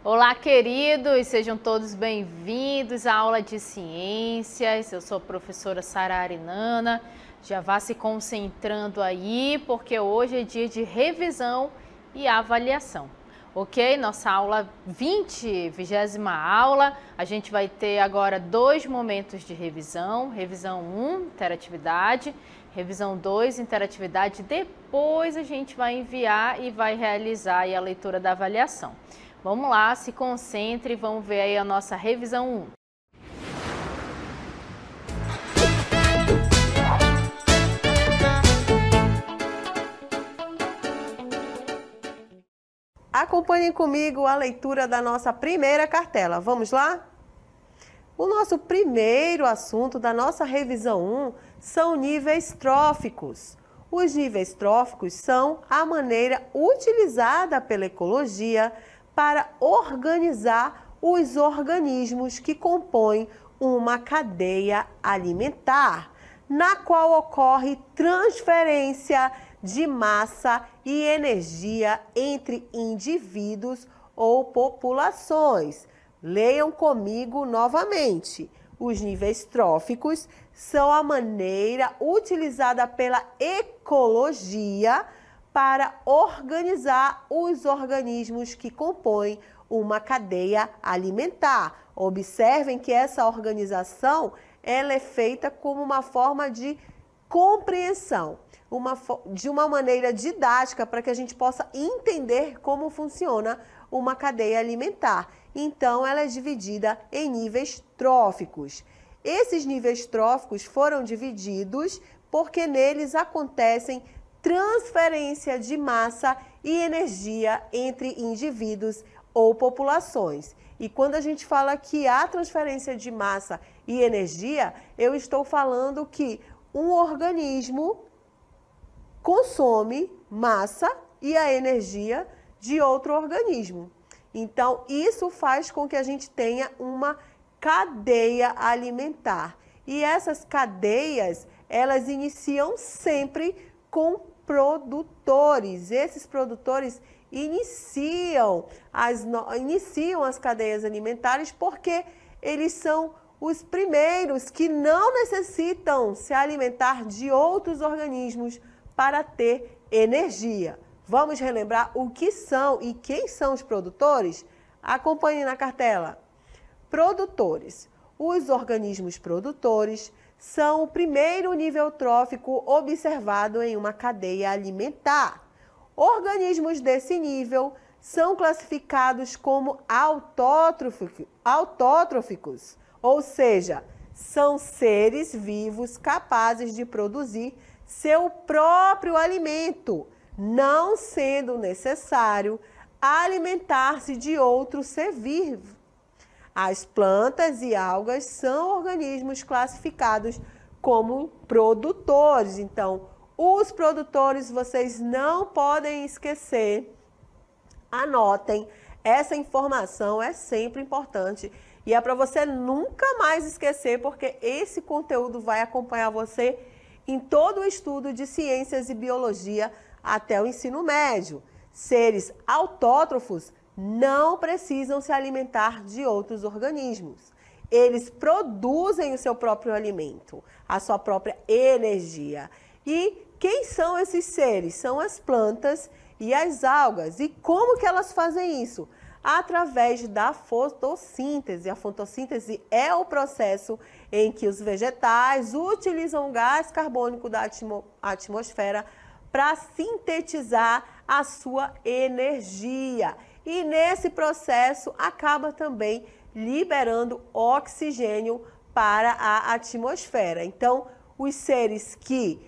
Olá, queridos, sejam todos bem-vindos à aula de ciências. Eu sou a professora Sara Arinana. Já vá se concentrando aí, porque hoje é dia de revisão e avaliação. Ok? Nossa aula 20ª aula, a gente vai ter agora 2 momentos de revisão. Revisão 1, interatividade. Revisão 2, interatividade. Depois a gente vai enviar e vai realizar aí a leitura da avaliação. Vamos lá, se concentre e vamos ver aí a nossa revisão 1. Acompanhem comigo a leitura da nossa primeira cartela. Vamos lá? O nosso primeiro assunto da nossa revisão 1 são níveis tróficos. Os níveis tróficos são a maneira utilizada pela ecologia para organizar os organismos que compõem uma cadeia alimentar, na qual ocorre transferência de massa e energia entre indivíduos ou populações. Leiam comigo novamente. Os níveis tróficos são a maneira utilizada pela ecologia para organizar os organismos que compõem uma cadeia alimentar. Observem que essa organização ela é feita como uma forma de compreensão, de uma maneira didática para que a gente possa entender como funciona uma cadeia alimentar. Então, ela é dividida em níveis tróficos. Esses níveis tróficos foram divididos porque neles acontecem transferência de massa e energia entre indivíduos ou populações. E quando a gente fala que há transferência de massa e energia, eu estou falando que um organismo consome massa e a energia de outro organismo. Então, isso faz com que a gente tenha uma cadeia alimentar. E essas cadeias, elas iniciam sempre com produtores. Esses produtores iniciam as cadeias alimentares porque eles são os primeiros que não necessitam se alimentar de outros organismos para ter energia. Vamos relembrar o que são e quem são os produtores? Acompanhe na cartela. Produtores. Os organismos produtores são o primeiro nível trófico observado em uma cadeia alimentar. Organismos desse nível são classificados como autótrofos, ou seja, são seres vivos capazes de produzir seu próprio alimento, não sendo necessário alimentar-se de outro ser vivo. As plantas e algas são organismos classificados como produtores. Então, os produtores vocês não podem esquecer. Anotem, essa informação é sempre importante. E é para você nunca mais esquecer, porque esse conteúdo vai acompanhar você em todo o estudo de ciências e biologia até o ensino médio. Seres autótrofos não precisam se alimentar de outros organismos. Eles produzem o seu próprio alimento, a sua própria energia. E quem são esses seres? São as plantas e as algas. E como que elas fazem isso? Através da fotossíntese. A fotossíntese é o processo em que os vegetais utilizam o gás carbônico da atmosfera para sintetizar a sua energia. E nesse processo acaba também liberando oxigênio para a atmosfera. Então, os seres que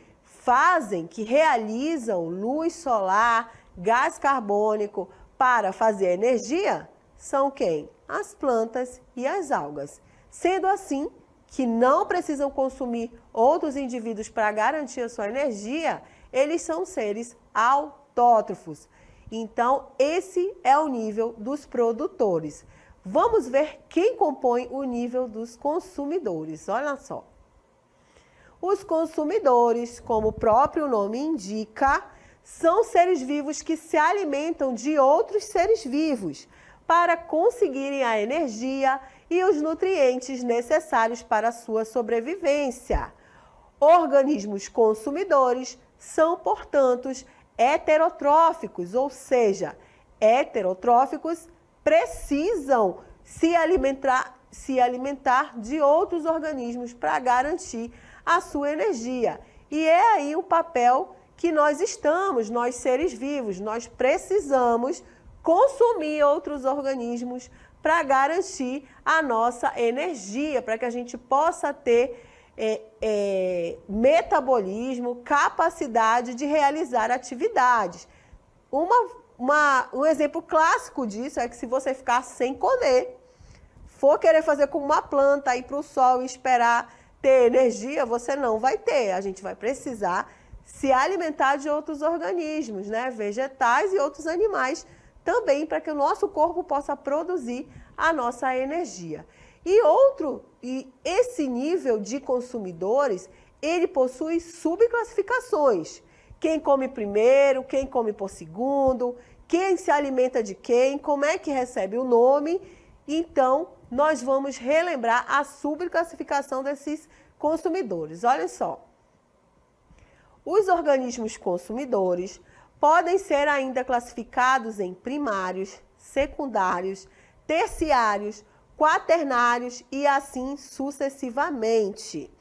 realizam luz solar, gás carbônico para fazer energia, são quem? As plantas e as algas. Sendo assim, que não precisam consumir outros indivíduos para garantir a sua energia, eles são seres autótrofos. Então, esse é o nível dos produtores. Vamos ver quem compõe o nível dos consumidores. Olha só. Os consumidores, como o próprio nome indica, são seres vivos que se alimentam de outros seres vivos para conseguirem a energia e os nutrientes necessários para a sua sobrevivência. Organismos consumidores são, portanto, heterotróficos, ou seja, heterotróficos precisam se alimentar de outros organismos para garantir a sua energia. E é aí o papel que nós seres vivos, nós precisamos consumir outros organismos para garantir a nossa energia, para que a gente possa ter metabolismo, capacidade de realizar atividades. Um exemplo clássico disso é que se você ficar sem comer, for querer fazer como uma planta, ir para o sol e esperar ter energia, você não vai ter. A gente vai precisar se alimentar de outros organismos, né? Vegetais e outros animais também, para que o nosso corpo possa produzir a nossa energia. E esse nível de consumidores, ele possui subclassificações. Quem come primeiro, quem come por segundo, quem se alimenta de quem, como é que recebe o nome. Então, nós vamos relembrar a subclassificação desses consumidores. Olha só. Os organismos consumidores podem ser ainda classificados em primários, secundários, terciários, quaternários e assim sucessivamente.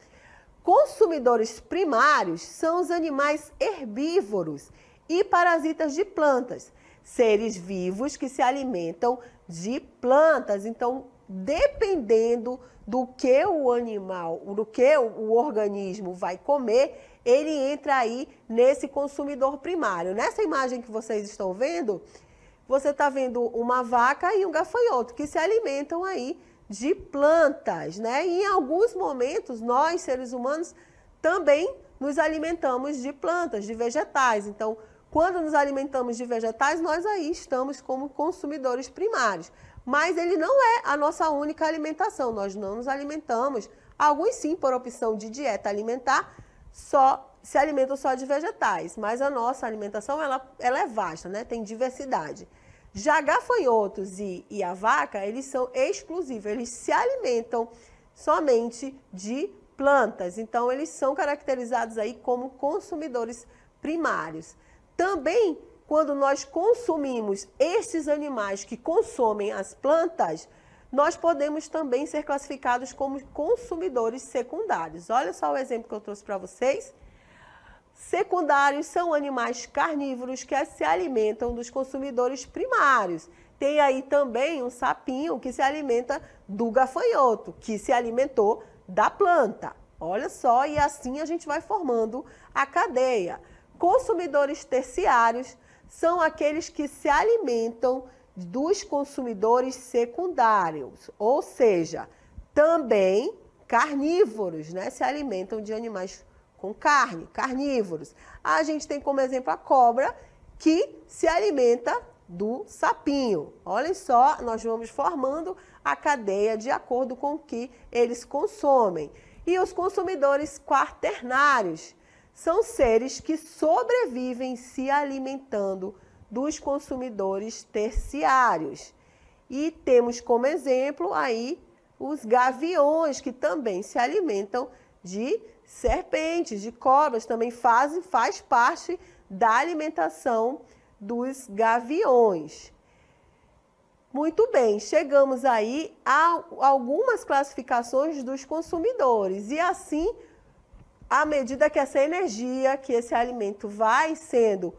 Consumidores primários são os animais herbívoros e parasitas de plantas, seres vivos que se alimentam de plantas. Então, dependendo do que o organismo vai comer, ele entra aí nesse consumidor primário. Nessa imagem que vocês estão vendo, você está vendo uma vaca e um gafanhoto que se alimentam aí de plantas, né? E em alguns momentos, nós, seres humanos, também nos alimentamos de plantas, de vegetais. Então, quando nos alimentamos de vegetais, nós aí estamos como consumidores primários. Mas ele não é a nossa única alimentação. Nós não nos alimentamos, alguns sim, por opção de dieta alimentar, se alimentam só de vegetais. Mas a nossa alimentação, ela é vasta, né? Tem diversidade. Já gafanhotos e a vaca, eles são exclusivos, eles se alimentam somente de plantas. Então, eles são caracterizados aí como consumidores primários. Também, quando nós consumimos estes animais que consomem as plantas, nós podemos também ser classificados como consumidores secundários. Olha só o exemplo que eu trouxe para vocês. Secundários são animais carnívoros que se alimentam dos consumidores primários. Tem aí também um sapinho que se alimenta do gafanhoto, que se alimentou da planta. Olha só, e assim a gente vai formando a cadeia. Consumidores terciários são aqueles que se alimentam dos consumidores secundários, ou seja, também carnívoros, né? Se alimentam de animais com carne, carnívoros. A gente tem como exemplo a cobra, que se alimenta do sapinho. Olhem só, nós vamos formando a cadeia de acordo com o que eles consomem. E os consumidores quaternários são seres que sobrevivem se alimentando dos consumidores terciários. E temos como exemplo aí os gaviões, que também se alimentam de serpentes, de cobras, também faz parte da alimentação dos gaviões. Muito bem, chegamos aí a algumas classificações dos consumidores. E assim, à medida que essa energia, que esse alimento vai sendo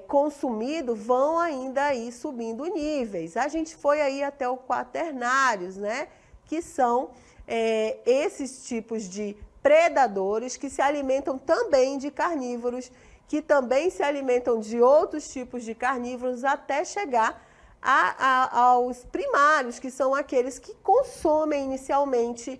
consumido, vão ainda aí subindo níveis. A gente foi aí até o quaternários, né? Que são esses tipos de predadores que se alimentam também de carnívoros, que também se alimentam de outros tipos de carnívoros, até chegar aos primários, que são aqueles que consomem inicialmente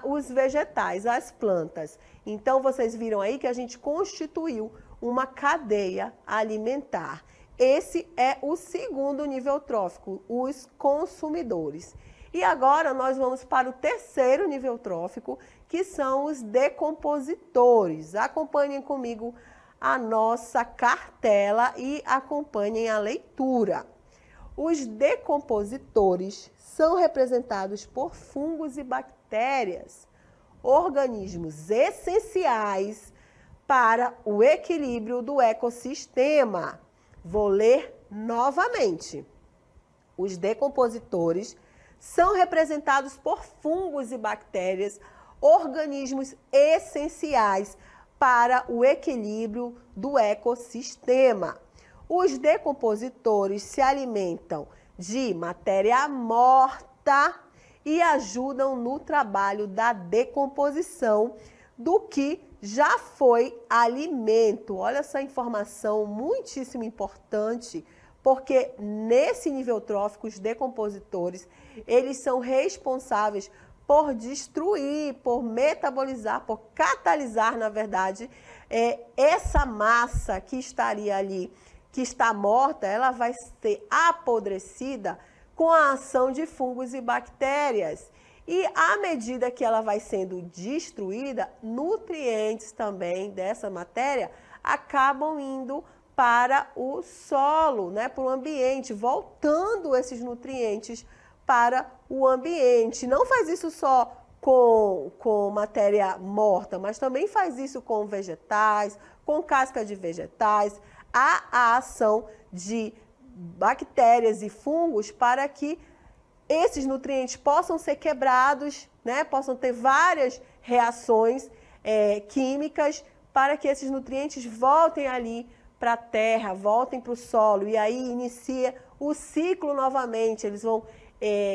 os vegetais, as plantas. Então, vocês viram aí que a gente constituiu uma cadeia alimentar. Esse é o segundo nível trófico, os consumidores. E agora nós vamos para o terceiro nível trófico, que são os decompositores. Acompanhem comigo a nossa cartela e acompanhem a leitura. Os decompositores são representados por fungos e bactérias, organismos essenciais para o equilíbrio do ecossistema. Vou ler novamente. Os decompositores são representados por fungos e bactérias, organismos essenciais para o equilíbrio do ecossistema. Os decompositores se alimentam de matéria morta e ajudam no trabalho da decomposição do que já foi alimento. Olha essa informação muitíssimo importante, porque nesse nível trófico, os decompositores, eles são responsáveis por destruir, por metabolizar, por catalisar, na verdade, essa massa que estaria ali, que está morta, ela vai ser apodrecida com a ação de fungos e bactérias. E à medida que ela vai sendo destruída, nutrientes também dessa matéria acabam indo para o solo, né, para o ambiente, voltando esses nutrientes para o ambiente. Não faz isso só com matéria morta, mas também faz isso com vegetais, com casca de vegetais. Há a ação de bactérias e fungos para que esses nutrientes possam ser quebrados, né? Possam ter várias reações químicas para que esses nutrientes voltem ali para a terra, voltem para o solo, e aí inicia o ciclo novamente.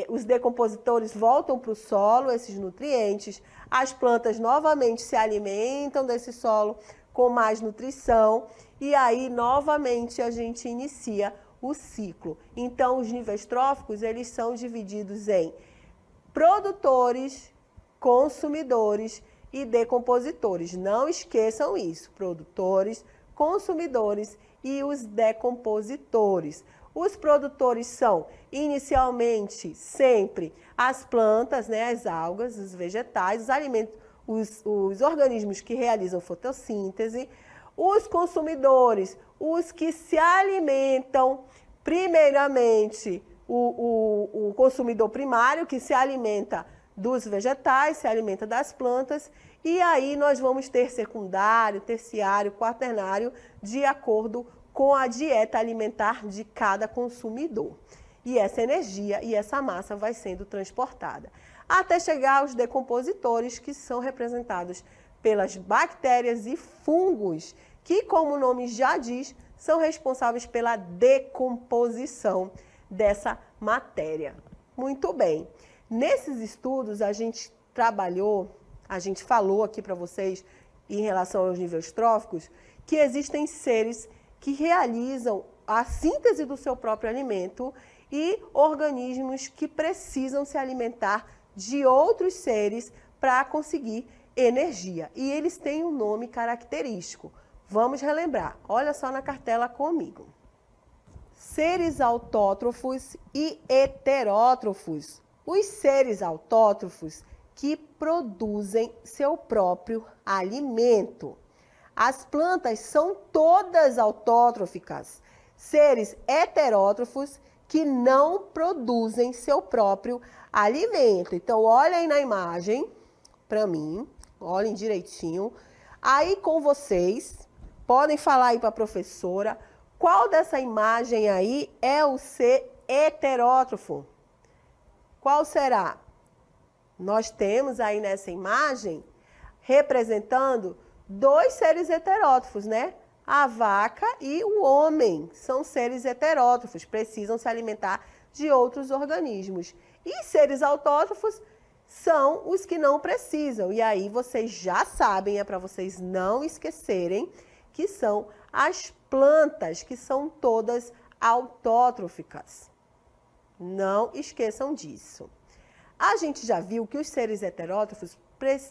Os decompositores voltam para o solo, esses nutrientes, as plantas novamente se alimentam desse solo com mais nutrição, e aí novamente a gente inicia o ciclo. Então, os níveis tróficos, eles são divididos em produtores, consumidores e decompositores. Não esqueçam isso, produtores, consumidores e os decompositores. Os produtores são, inicialmente, sempre as plantas, né, as algas, os vegetais, os alimentos, os organismos que realizam fotossíntese. Os consumidores, os que se alimentam, primeiramente, o consumidor primário, que se alimenta dos vegetais, se alimenta das plantas, e aí nós vamos ter secundário, terciário, quaternário, de acordo com a dieta alimentar de cada consumidor. E essa energia e essa massa vai sendo transportada, até chegar aos decompositores, que são representados pelas bactérias e fungos, que, como o nome já diz, são responsáveis pela decomposição dessa matéria. Muito bem. Nesses estudos, a gente falou aqui para vocês, em relação aos níveis tróficos, que existem seres que realizam a síntese do seu próprio alimento e organismos que precisam se alimentar de outros seres para conseguir energia. E eles têm um nome característico. Vamos relembrar. Olha só na cartela comigo. Seres autótrofos e heterótrofos. Os seres autótrofos que produzem seu próprio alimento. As plantas são todas autótrofas. Seres heterótrofos que não produzem seu próprio alimento. Então, olhem na imagem para mim, olhem direitinho. Aí com vocês, podem falar aí para a professora, qual dessa imagem aí é o ser heterótrofo? Qual será? Nós temos aí nessa imagem, representando dois seres heterótrofos, né? A vaca e o homem são seres heterótrofos, precisam se alimentar de outros organismos. E seres autótrofos são os que não precisam. E aí vocês já sabem, é para vocês não esquecerem, que são as plantas, que são todas autótrofas. Não esqueçam disso. A gente já viu que os seres heterótrofos,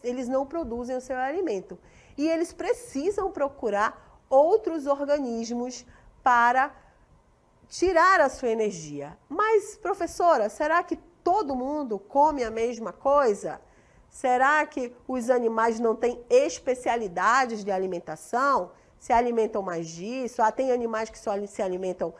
eles não produzem o seu alimento. E eles precisam procurar outros organismos para tirar a sua energia. Mas, professora, será que todo mundo come a mesma coisa? Será que os animais não têm especialidades de alimentação? Se alimentam mais disso? Tem animais que só se alimentam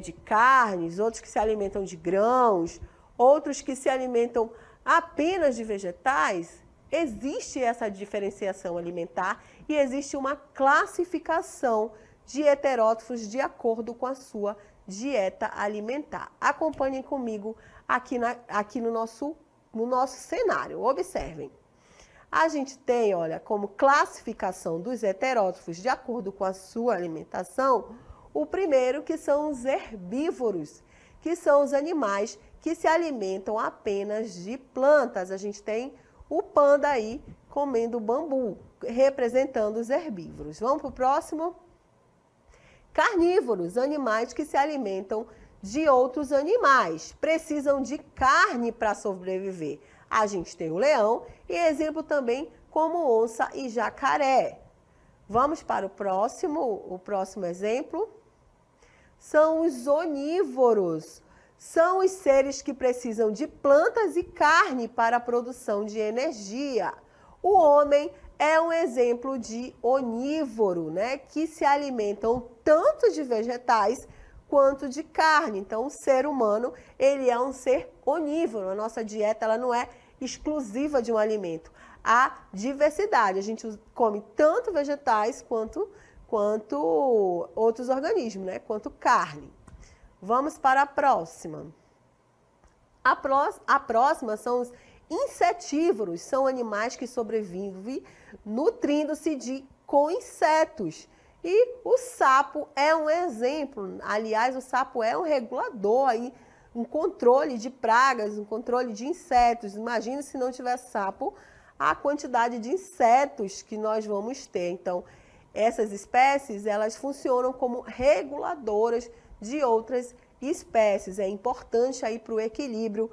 de carnes, outros que se alimentam de grãos, outros que se alimentam apenas de vegetais? Existe essa diferenciação alimentar e existe uma classificação de heterótrofos de acordo com a sua dieta alimentar. Acompanhem comigo aqui no nosso cenário. Observem. A gente tem, olha, como classificação dos heterótrofos de acordo com a sua alimentação, o primeiro que são os herbívoros, que são os animais que se alimentam apenas de plantas. A gente tem o panda aí comendo bambu, representando os herbívoros. Vamos para o próximo? Carnívoros, animais que se alimentam de outros animais, precisam de carne para sobreviver. A gente tem o leão e exemplo também como onça e jacaré. Vamos para o próximo exemplo. São os onívoros. São os seres que precisam de plantas e carne para a produção de energia. O homem é um exemplo de onívoro, né? Que se alimentam tanto de vegetais quanto de carne. Então, o ser humano, ele é um ser onívoro. A nossa dieta, ela não é exclusiva de um alimento. Há diversidade. A gente come tanto vegetais quanto outros organismos, né? Quanto carne. Vamos para a próxima. A próxima são os insetívoros, são animais que sobrevivem nutrindo-se com insetos. E o sapo é um exemplo. Aliás, o sapo é um regulador aí, um controle de pragas, um controle de insetos. Imagina se não tivesse sapo, a quantidade de insetos que nós vamos ter. Então, essas espécies, elas funcionam como reguladoras de outras espécies. É importante aí para o equilíbrio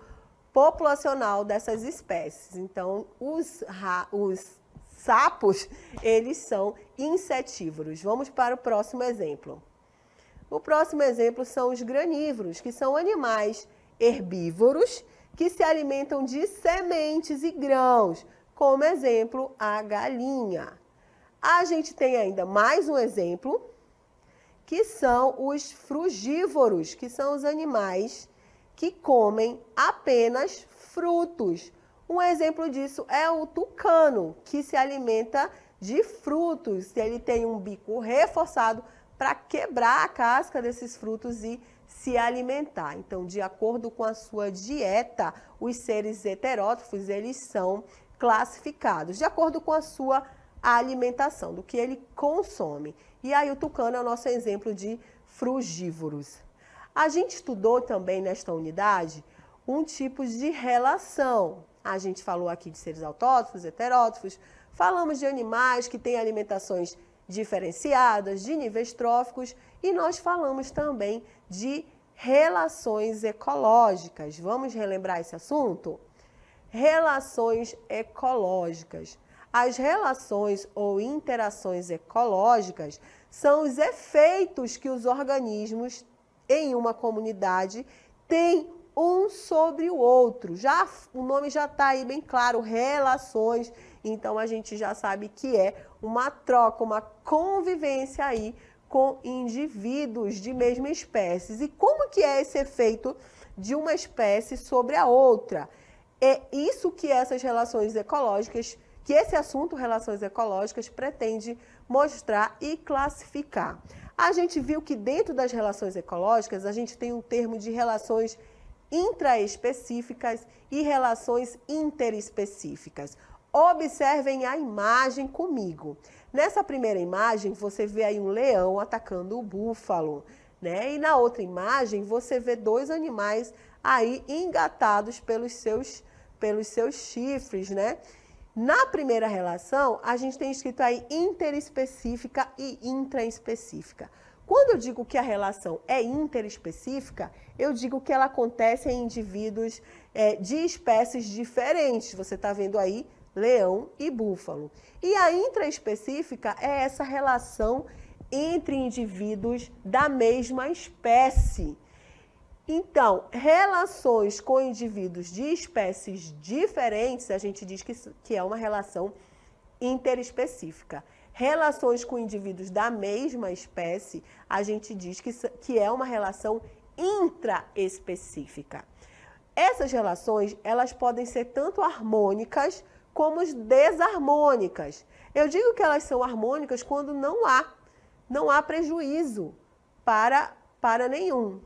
populacional dessas espécies. Então, os sapos, eles são insetívoros. Vamos para o próximo exemplo. O próximo exemplo são os granívoros, que são animais herbívoros que se alimentam de sementes e grãos, como exemplo a galinha. A gente tem ainda mais um exemplo, que são os frugívoros, que são os animais que comem apenas frutos. Um exemplo disso é o tucano, que se alimenta de frutos. Ele tem um bico reforçado para quebrar a casca desses frutos e se alimentar. Então, de acordo com a sua dieta, os seres heterótrofos, eles são classificados de acordo com a sua alimentação, do que ele consome. E aí o tucano é o nosso exemplo de frugívoros. A gente estudou também nesta unidade um tipo de relação. A gente falou aqui de seres autótrofos, heterótrofos, falamos de animais que têm alimentações diferenciadas, de níveis tróficos, e nós falamos também de relações ecológicas. Vamos relembrar esse assunto? Relações ecológicas. As relações ou interações ecológicas são os efeitos que os organismos em uma comunidade têm um sobre o outro. O nome já está aí bem claro, relações. Então, a gente já sabe que é uma troca, uma convivência aí com indivíduos de mesma espécie. E como que é esse efeito de uma espécie sobre a outra? É isso que essas relações ecológicas, que esse assunto, relações ecológicas, pretende mostrar e classificar. A gente viu que dentro das relações ecológicas, a gente tem um termo de relações intraespecíficas e relações interespecíficas. Observem a imagem comigo. Nessa primeira imagem, você vê aí um leão atacando o búfalo, né? E na outra imagem, você vê dois animais aí engatados pelos seus chifres, né? Na primeira relação, a gente tem escrito aí interespecífica e intraespecífica. Quando eu digo que a relação é interespecífica, eu digo que ela acontece em indivíduos de espécies diferentes. Você está vendo aí leão e búfalo. E a intraespecífica é essa relação entre indivíduos da mesma espécie. Então, relações com indivíduos de espécies diferentes, a gente diz que é uma relação interespecífica. Relações com indivíduos da mesma espécie, a gente diz que é uma relação intraespecífica. Essas relações, elas podem ser tanto harmônicas como desarmônicas. Eu digo que elas são harmônicas quando não há prejuízo para nenhum.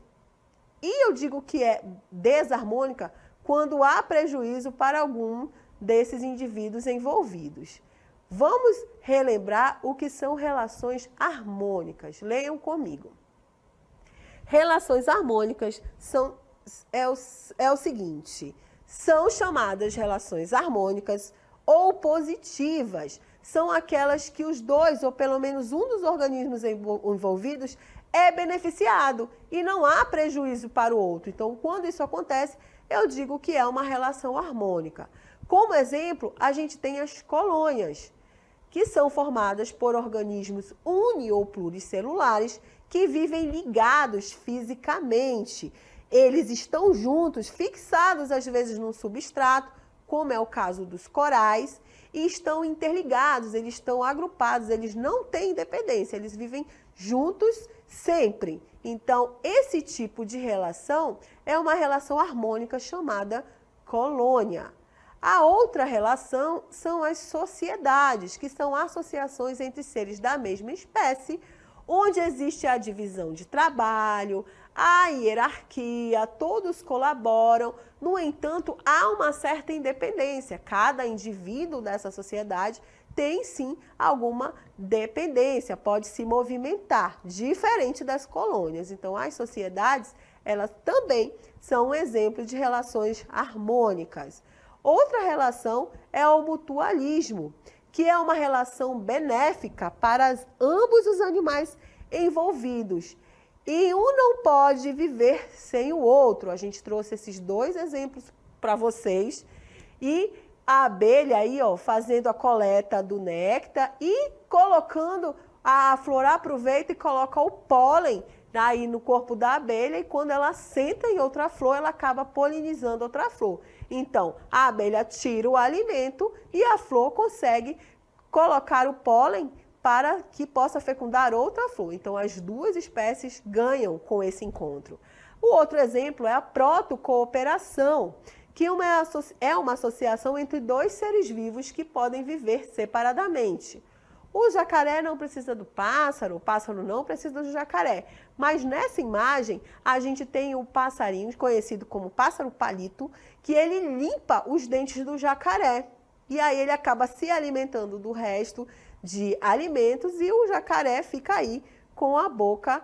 E eu digo que é desarmônica quando há prejuízo para algum desses indivíduos envolvidos. Vamos relembrar o que são relações harmônicas. Leiam comigo. Relações harmônicas é o seguinte: são chamadas relações harmônicas ou positivas. São aquelas que os dois, ou pelo menos um dos organismos envolvidos, é beneficiado e não há prejuízo para o outro. Então, quando isso acontece, eu digo que é uma relação harmônica. Como exemplo, a gente tem as colônias, que são formadas por organismos uni- ou pluricelulares que vivem ligados fisicamente. Eles estão juntos, fixados às vezes num substrato, como é o caso dos corais, e estão interligados, eles estão agrupados, eles não têm independência, eles vivem juntos sempre. Então, esse tipo de relação é uma relação harmônica chamada colônia. A outra relação são as sociedades, que são associações entre seres da mesma espécie, onde existe a divisão de trabalho, a hierarquia, todos colaboram. No entanto, há uma certa independência. Cada indivíduo dessa sociedade tem sim alguma dependência, pode se movimentar, diferente das colônias. Então, as sociedades, elas também são um exemplo de relações harmônicas. Outra relação é o mutualismo, que é uma relação benéfica para ambos os animais envolvidos. E um não pode viver sem o outro. A gente trouxe esses dois exemplos para vocês. E a abelha aí, ó, fazendo a coleta do néctar e colocando, a flor aproveita e coloca o pólen aí no corpo da abelha, e quando ela senta em outra flor, ela acaba polinizando outra flor. Então, a abelha tira o alimento e a flor consegue colocar o pólen para que possa fecundar outra flor. Então, as duas espécies ganham com esse encontro. O outro exemplo é a protocooperação, que é uma associação entre dois seres vivos que podem viver separadamente. O jacaré não precisa do pássaro, o pássaro não precisa do jacaré. Mas nessa imagem, a gente tem o passarinho, conhecido como pássaro palito, que ele limpa os dentes do jacaré. E aí ele acaba se alimentando do resto de alimentos e o jacaré fica aí com a boca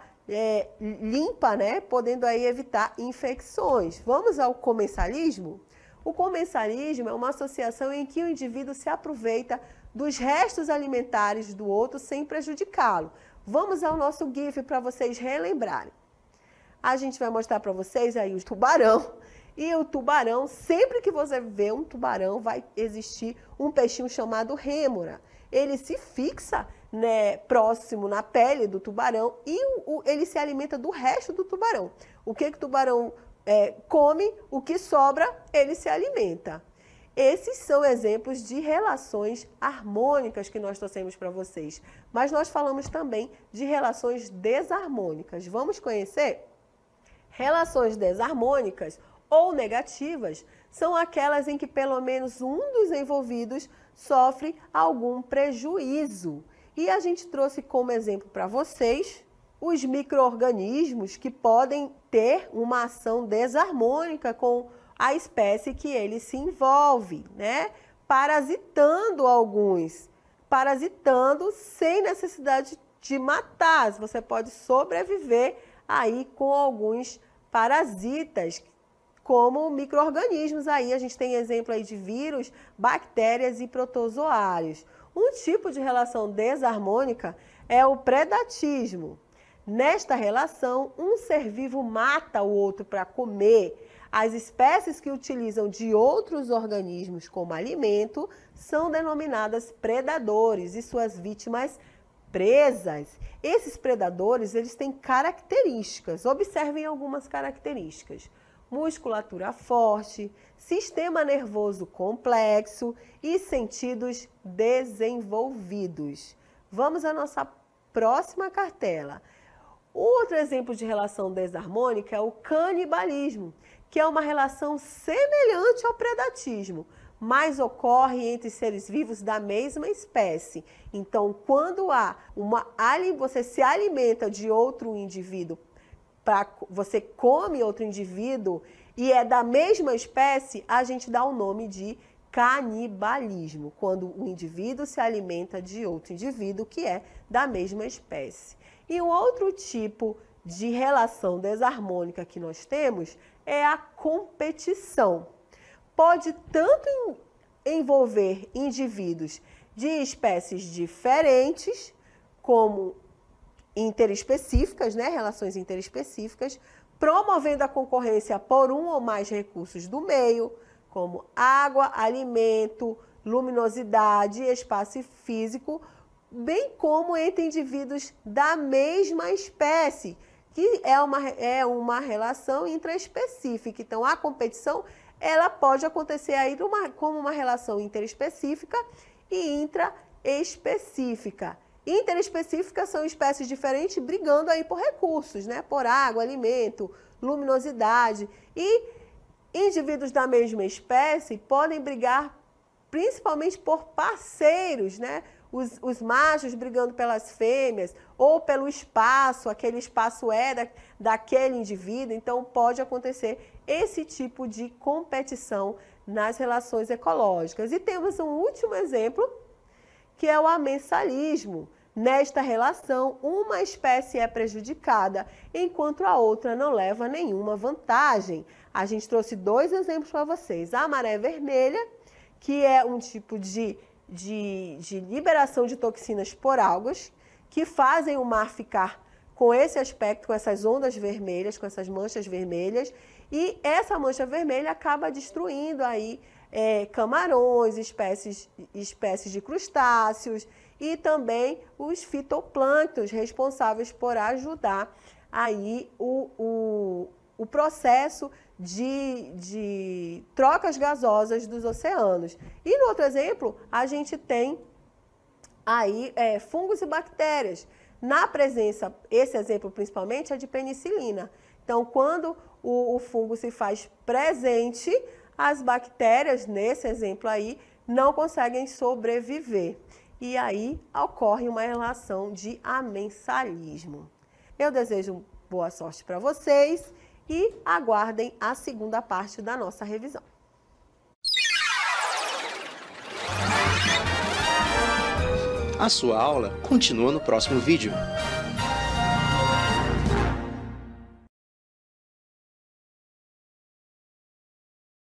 limpa, né? Podendo aí evitar infecções. Vamos ao comensalismo? O comensalismo é uma associação em que o indivíduo se aproveita dos restos alimentares do outro sem prejudicá-lo. Vamos ao nosso GIF para vocês relembrarem. A gente vai mostrar para vocês aí o tubarão. E o tubarão, sempre que você vê um tubarão, vai existir um peixinho chamado rêmora. Ele se fixa, né, próximo na pele do tubarão e ele se alimenta do resto do tubarão. O que o tubarão come, o que sobra, ele se alimenta. Esses são exemplos de relações harmônicas que nós trouxemos para vocês. Mas nós falamos também de relações desarmônicas. Vamos conhecer? Relações desarmônicas ou negativas são aquelas em que pelo menos um dos envolvidos sofre algum prejuízo. E a gente trouxe como exemplo para vocês os micro-organismos que podem ter uma ação desarmônica com a espécie que ele se envolve, né? Parasitando alguns, parasitando sem necessidade de matar. Você pode sobreviver aí com alguns parasitas, como micro-organismos. Aí a gente tem exemplo aí de vírus, bactérias e protozoários. Um tipo de relação desarmônica é o predatismo. Nesta relação, um ser vivo mata o outro para comer. As espécies que utilizam de outros organismos como alimento são denominadas predadores e suas vítimas presas, esses predadores, eles têm características. Observem algumas características. Musculatura forte, sistema nervoso complexo e sentidos desenvolvidos. Vamos à nossa próxima cartela. Outro exemplo de relação desarmônica é o canibalismo, que é uma relação semelhante ao predatismo, mas ocorre entre seres vivos da mesma espécie. Então, quando você se alimenta de outro indivíduo, você come outro indivíduo e é da mesma espécie, a gente dá o nome de canibalismo, quando o indivíduo se alimenta de outro indivíduo que é da mesma espécie. E um outro tipo de relação desarmônica que nós temos é a competição. Pode tanto envolver indivíduos de espécies diferentes, como interespecíficas, né? Relações interespecíficas, promovendo a concorrência por um ou mais recursos do meio, como água, alimento, luminosidade, espaço físico, bem como entre indivíduos da mesma espécie, que é uma relação intraespecífica. Então, a competição ela pode acontecer aí como uma relação interespecífica e intraespecífica. Interespecíficas são espécies diferentes brigando aí por recursos, né? Por água, alimento, luminosidade. E indivíduos da mesma espécie podem brigar principalmente por parceiros, né? Os machos brigando pelas fêmeas ou pelo espaço, aquele espaço é daquele indivíduo. Então, pode acontecer esse tipo de competição nas relações ecológicas. E temos um último exemplo, que é o amensalismo. Nesta relação, uma espécie é prejudicada, enquanto a outra não leva nenhuma vantagem. A gente trouxe 2 exemplos para vocês. A maré vermelha, que é um tipo de liberação de toxinas por algas, que fazem o mar ficar com esse aspecto, com essas ondas vermelhas, com essas manchas vermelhas, e essa mancha vermelha acaba destruindo aí camarões, espécies de crustáceos e também os fitoplânctons responsáveis por ajudar aí o processo de trocas gasosas dos oceanos. E no outro exemplo, a gente tem aí fungos e bactérias. Na presença, esse exemplo principalmente é de penicilina. Então, quando o fungo se faz presente, as bactérias, nesse exemplo aí, não conseguem sobreviver. E aí ocorre uma relação de amensalismo. Eu desejo boa sorte para vocês e aguardem a segunda parte da nossa revisão. A sua aula continua no próximo vídeo.